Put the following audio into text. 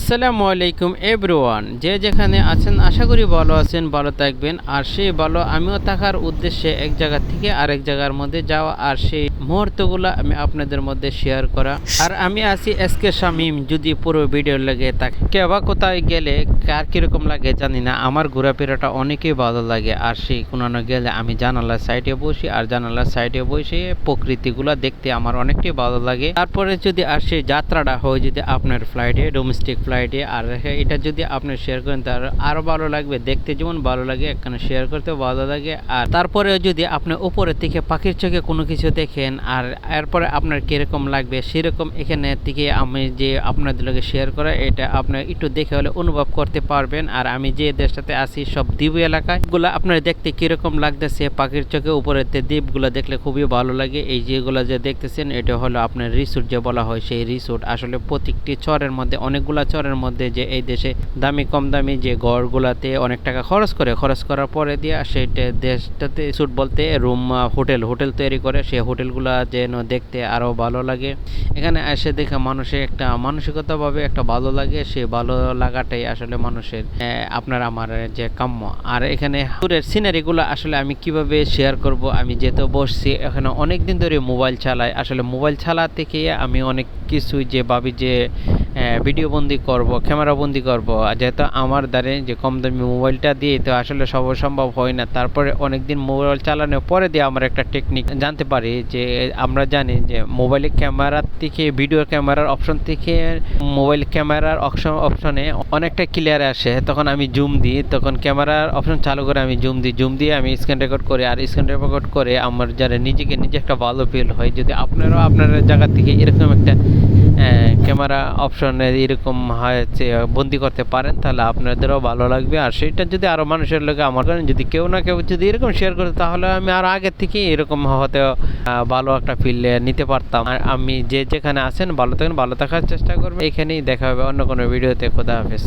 আসসালামু আলাইকুম এভরিওয়ান, যে যেখানে আছেন আশা করি ভালো আছেন, ভালো থাকবেন। আর সেই ভালো আমিও থাকার উদ্দেশ্যে এক জায়গা থেকে আরেক জায়গার মধ্যে যাওয়া, আর সেই মুহূর্তগুলো আমি আপনাদের মধ্যে শেয়ার করা। আর আমি আছি এসকে শামীম। যদি পুরো ভিডিও লাগে থাকে কেবা কোথায় গেলে কার কীরকম লাগে জানি না, আমার ঘোরাফেরাটা অনেকেই ভালো লাগে। আর সেই কোনো গেলে আমি জানালার সাইডে বসি, আর জানালার সাইডে বসে প্রকৃতিগুলো দেখতে আমার অনেকটাই ভালো লাগে। তারপরে যদি আর সেই যাত্রাটা হয় যদি আপনার ফ্লাইটে, ডোমেস্টিক ফ্লাইটে, আর এটা যদি আপনি শেয়ার করেন তার আরও ভালো লাগবে। দেখতে যেমন ভালো লাগে, এখানে শেয়ার করতেও ভালো লাগে। আর তারপরে যদি আপনি উপরের থেকে পাখির চোখে কোনো কিছু দেখেন, আর এরপরে আপনার কীরকম লাগবে সেরকম এখানে থেকে আমি যে আপনাদেরকে শেয়ার করা, এটা আপনি একটু দেখে হলে অনুভব করতে পারবেন। আর আমি যে দেশটাতে আছি সব দ্বীপ এলাকায়, এগুলো আপনার দেখতে কীরকম লাগতেছে পাখির চোখে উপরের দ্বীপগুলো দেখলে খুবই ভালো লাগে। এই যেগুলো যে দেখতেছেন এটা হলো আপনার রিসোর্ট যে বলা হয়, সেই রিসোর্ট আসলে প্রত্যেকটি চরের মধ্যে, অনেকগুলা চরের মধ্যে যে এই দেশে দামি কম দামি যে ঘরগুলাতে অনেক টাকা খরচ করার পরে দিয়ে সেইটা দেশটাতে রিসোর্ট বলতে রুম, হোটেল তৈরি করে। সেই হোটেলগুলা যেন দেখতে আরও ভালো লাগে। এখানে এসে দেখে মানুষের একটা মানসিকতাভাবে একটা ভালো লাগে। সেই ভালো লাগাটাই আসলে মানুষের আপনার আমার যে কাম্য। আর এখানে দূরের সিনারিগুলো আসলে আমি কিভাবে শেয়ার করব, আমি যেহেতু বসছি এখানে অনেক দিন ধরে মোবাইল চালাই, আসলে মোবাইল চালা থেকে আমি অনেক কিছুই যে ভাবি যে ভিডিও বন্দি করব, ক্যামেরা বন্দি করব, যেহেতু আমার দ্বারে যে কম দামি মোবাইলটা দিয়ে তো আসলে সব সম্ভব হয় না। তারপরে অনেক দিন মোবাইল চালানোর পরে দিয়ে আমরা একটা টেকনিক জানতে পারি যে আমরা জানি যে মোবাইলের ক্যামেরার থেকে, ভিডিও ক্যামেরার অপশন থেকে মোবাইল ক্যামেরার অপশনে অনেকটা ক্লিয়ার আসে। তখন আমি জুম দিই, তখন ক্যামেরার অপশন চালু করে আমি জুম দিয়ে আমি স্ক্রিন রেকর্ড করি। আর স্ক্রিন রেকর্ড করে আমার যারা নিজে একটা ভালো ফিল হয়। যদি আপনারাও আপনার জায়গা থেকে এরকম একটা ক্যামেরা অপশনে এরকম হয়েছে বন্দি করতে পারেন, তাহলে আপনাদেরও ভালো লাগবে। আর সেটা যদি আরও মানুষের লোকে আমার করেন, যদি কেউ না কেউ যদি এরকম শেয়ার করে, তাহলে আমি আরও আগের থেকে এরকম হতে ভালো একটা ফিল নিতে পারতাম। আর আমি যে যেখানে আছেন ভালো থাকেন, ভালো থাকার চেষ্টা করবেন। এখানেই দেখা হবে অন্য কোনো ভিডিওতে। খোদা হাফেজ।